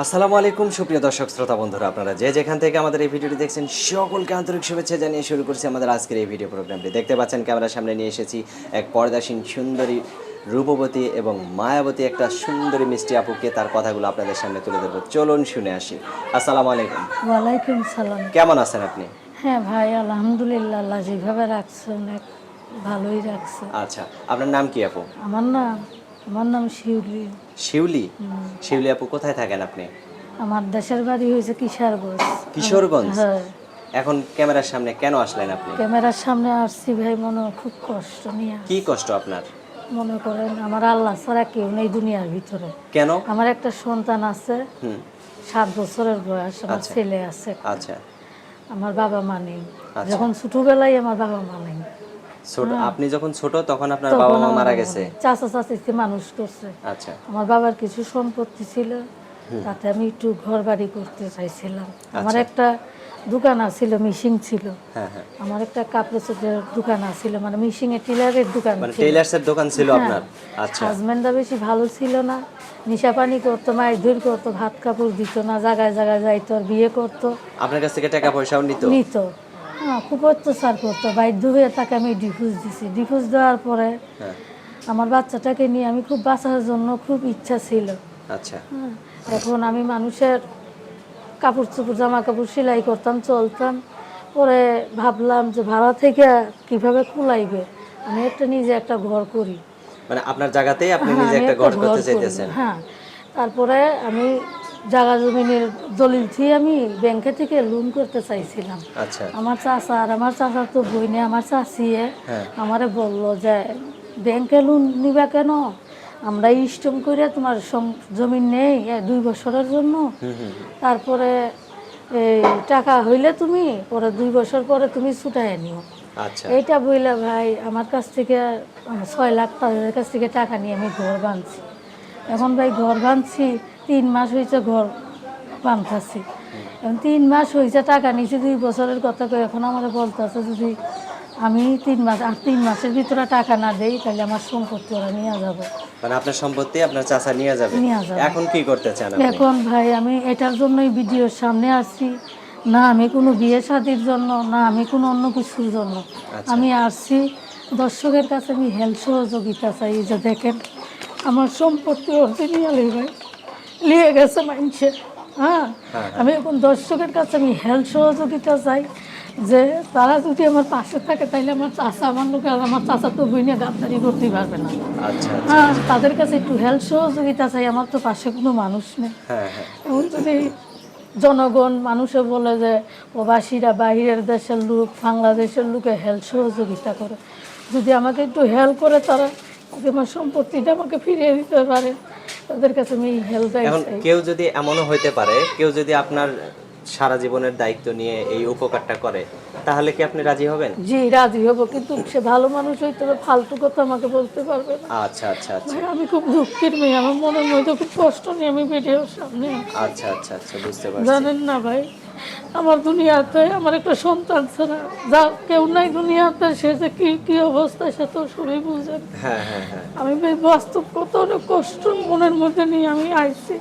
আসসালামু আলাইকুম সুপ্রিয় দর্শক শ্রোতা বন্ধুরা, আপনারা যে যেখান থেকে আমাদের এই ভিডিওটি দেখছেন সকলকে আন্তরিক শুভেচ্ছা জানিয়ে শুরু করছি আমাদের আজকের এই ভিডিও প্রোগ্রামটি। দেখতে পাচ্ছেন ক্যামেরার সামনে নিয়ে এসেছি এক পর্দাসীন সুন্দরী, রূপবতী এবং মায়াবতী একটা সুন্দরী মিষ্টি আপুকে। তার কথাগুলো আপনাদের সামনে তুলে ধরবো, চলুন শুনে আসি। আসসালামু আলাইকুম। ওয়ালাইকুম সালাম। কেমন আছেন আপনি? হ্যাঁ ভাই, আলহামদুলিল্লাহ, আল্লাহ যেভাবে রাখছে অনেক ভালোই রাখছে। আচ্ছা, আপনার নাম কি আপু? আমার নাম শিউলি। শিউলি? শিউলি আপু, কোথায় থাকেন আপনি? আমার দেশের বাড়ি হয়েছে কিশোরগঞ্জ। কিশোরগঞ্জ? হ্যাঁ। এখন ক্যামেরার সামনে কেন আসলেন আপনি? ক্যামেরার সামনে আসছি ভাই, মনে খুব কষ্ট নিয়ে। কি কষ্ট আপনার? মনে করেন আমার আল্লাহ ছাড়া কেউ নেই দুনিয়ার ভিতরে। কেন? আমার একটা সন্তান আছে, হুম। 7 বছরের বয়স। আমার আচ্ছা। ছেলে আছে। আচ্ছা। আমার বাবা মা নেই। আচ্ছা। যখন ছোটবেলায় আমার বাবা মা নেই। ছোট, আপনি যখন ছোট তখন আপনার তখন বাবা মা আমার মারা বাবা গেছে? নেই। চাচা চাচিকে মানুষ করছে। আচ্ছা। আমার বাবার কিছু সম্পত্তি ছিল, তাতে আমি একটু ঘর বাড়ি করতে চাইছিলাম। আমার একটা দোকান আছিল, মিশিং ছিল। হ্যাঁ হ্যাঁ। আমার একটা কাপড় চোপড়ের দোকান আছিল, মানে মিশিং এর টেলারের দোকান মানে ছিল। টেইলার্সের দোকান ছিল হ্যাঁ। আপনার? আচ্ছা। হাজবেন্ডটা বেশি ভালো ছিল না, নিশা পানি করতো, মায়ের ধর করতো, ভাত কাপড় দিত না, জায়গায় জায়গায় যাইতো, আর বিয়ে করতো। আপনার কাছ থেকে টাকা পয়সাও নিত? নিত। হ্যাঁ, খুব অত্যাচার করতো। বাধ্য হয়ে তাকে আমি ডিভোর্স দিছি। ডিভোর্স দেওয়ার পরে হ্যাঁ। আমার বাচ্চাটাকে নিয়ে আমি খুব বাঁচার জন্য খুব ইচ্ছা ছিল। আচ্ছা। হ্যাঁ, এখন আমি মানুষের কাপড় চোপড়, জামা কাপড় সেলাই করতাম, চলতাম। পরে ভাবলাম যে ভাড়া থেকে কিভাবে কুলাইবে, আমি নিজে একটা ঘর করি। মানে আপনার জায়গাতেই আপনি হ্যাঁ, নিজে আমি একটা ঘর করতে করি। চাইতেছেন? হ্যাঁ। তারপরে আমি জায়গা জমিনের দলিল দিয়ে আমি ব্যাংকে থেকে লোন করতে চাইছিলাম। আচ্ছা। আমার চাচা আর আমার চাচার তো বইনে আমার চাচিয়ে হ্যাঁ। আমারে বললো যে ব্যাংকে লোন নিবা কেন, আমরা স্টম করে তোমার জমি নেই 2 বছরের জন্য। তারপরে এই টাকা হইলে তুমি পরে 2 বছর পরে তুমি ছুটাই নিও। আচ্ছা। এইটা বইলা ভাই আমার কাছ থেকে 6 লাখ তাদের কাছ থেকে টাকা নিয়ে আমি ঘর বাঁধছি। এখন ভাই ঘর বাঁধছি, 3 মাস হয়েছে ঘর বাঁধতেছি। এখন 3 মাস হয়েছে, টাকা নিয়েছি 2 বছরের কথা কই। এখন আমার বলতেছে যদি আমি 3 মাসের ভিতরে টাকা না দেই তাহলে আমার সম্পত্তি ওরা নিয়ে যাবে। মানে আপনার সম্পত্তি আপনার চাচা নিয়ে যাবে? নিয়ে যাবে। এখন কি করতে চান আপনি? এখন ভাই আমি এটার জন্যই ভিডিওর সামনে আসছি, না আমি কোনো বিয়ে শাদির জন্য, না আমি কোনো অন্য কিছুর জন্য। আচ্ছা। আমি আসছি দর্শকের কাছে আমি হেল্প সহযোগিতা চাই। যে দেখেন আমার সম্পত্তি অরিজিনালি ভাই নিয়ে গেছে মানুষের। হ্যাঁ। আমি এখন দর্শকের কাছে আমি হেল্প সহযোগিতা চাই, যে তারা যদি আমার পাশে থাকে তাইলে আমার চাচা, আমার লোক, আর আমার চাচা তো বইনে গাদ্দারি করতে পারবে না। আচ্ছা। হ্যাঁ, তাদের কাছে একটু হেল্প সহযোগিতা চাই। আমার তো পাশে কোনো মানুষ নেই। হ্যাঁ হ্যাঁ। এখন যদি জনগণ মানুষে বলে যে প্রবাসীরা, বাইরের দেশের লোক, বাংলাদেশের লোকে হেল্প সহযোগিতা করে, যদি আমাকে একটু হেল্প করে, তারা যদি আমার সম্পত্তিটা আমাকে ফিরিয়ে দিতে পারে, তাদের কাছে আমি হেল্প এখন চাই। কেউ যদি এমনও হইতে পারে, কেউ যদি আপনার সারা জীবনের দায়িত্ব নিয়ে এই উপকারটা করে, তাহলে কি আপনি রাজি হবেন? জি, রাজি হবো, কিন্তু সে ভালো মানুষ হইতে হবে, ফালতু কথা আমাকে বলতে পারবে না। আচ্ছা আচ্ছা আচ্ছা। ভাই আমি খুব দুঃখের মেয়ে, আমার মনের মধ্যে খুব কষ্ট নিয়ে আমি ভিডিওর সামনে আচ্ছা আচ্ছা আচ্ছা, বুঝতে পারছি। জানেন না ভাই, আমার দুনিয়াতে আমার একটা সন্তান ছাড়া যা কেউ নাই দুনিয়াতে, সে যে কি কি অবস্থা সে তো সবাই বুঝেন। হ্যাঁ হ্যাঁ হ্যাঁ। আমি ভাই বাস্তব কত অনেক কষ্ট মনের মধ্যে নিয়ে আমি আইছি।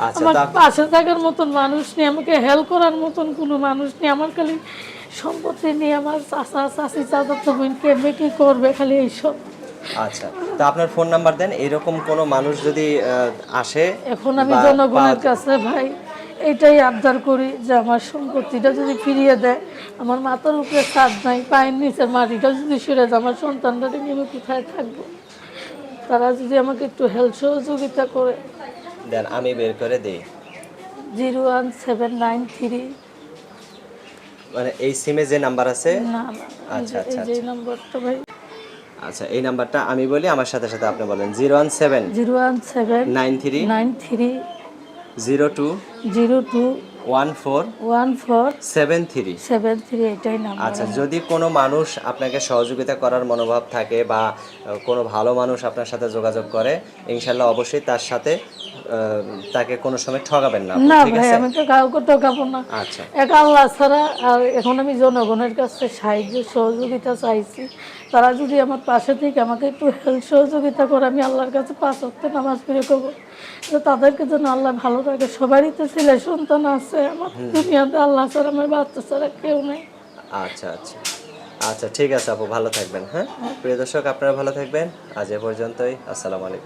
আচ্ছা। আমার পাশে থাকার মতন মানুষ নেই, আমাকে হেল্প করার মতন কোনো মানুষ নেই। আমার খালি সম্পত্তি নিয়ে আমার চাচা চাচি, চাচা তো বোন কেমনে কি করবে, খালি এইসব। আচ্ছা, তো আপনার ফোন নাম্বার দেন, এরকম কোনো মানুষ যদি আসে। এখন আমি জনগণের কাছে ভাই এইটাই আবদার করি যে আমার সম্পত্তিটা যদি ফিরিয়ে দেয়, আমার মাথার উপরে ছাদ নাই, পায়ের নিচের মাটিটা যদি সরে যায়, আমার সন্তানটা নিয়ে আমি কোথায় থাকবো, তারা যদি আমাকে একটু হেল্প সহযোগিতা করে দেন, আমি বের করে দেই। 01793। মানে এই সিমে যে নাম্বার আছে? না, আচ্ছা এই আচ্ছা যে আচ্ছা। নম্বরটা ভাই। আচ্ছা, এই নাম্বারটা আমি বলি, আমার সাথে সাথে আপনি বলেন। 017 93 01793 02 02 14 14 73। 73, এটাই নাম্বার। আচ্ছা, যদি কোনো মানুষ আপনাকে সহযোগিতা করার মনোভাব থাকে বা কোনো ভালো মানুষ আপনার সাথে যোগাযোগ করে, ইনশাল্লাহ অবশ্যই তার সাথে তাকে কোনো সময় ঠকাবেন না, না ঠিক ভাই, আছে? আমি তো কাউকে ঠকাবো না। আচ্ছা এক আল্লাহ ছাড়া। আর এখন আমি জনগণের কাছে সাহায্য সহযোগিতা চাইছি, তারা যদি আমার পাশে থেকে আমাকে একটু হেল্প সহযোগিতা করে, আমি আল্লাহর কাছে 5 ওয়াক্ত নামাজ পড়ে করবো তো তাদেরকে যেন আল্লাহ ভালো রাখে। সবারই তো ছেলে সন্তান আছে, আমার দুনিয়াতে আল্লাহ ছাড়া আমার বাচ্চা ছাড়া কেউ নেই। আচ্ছা আচ্ছা আচ্ছা, ঠিক আছে আপু, ভালো থাকবেন। হ্যাঁ, প্রিয় দর্শক, আপনারা ভালো থাকবেন। আজ এ পর্যন্তই। আসসালামু আলাইকুম।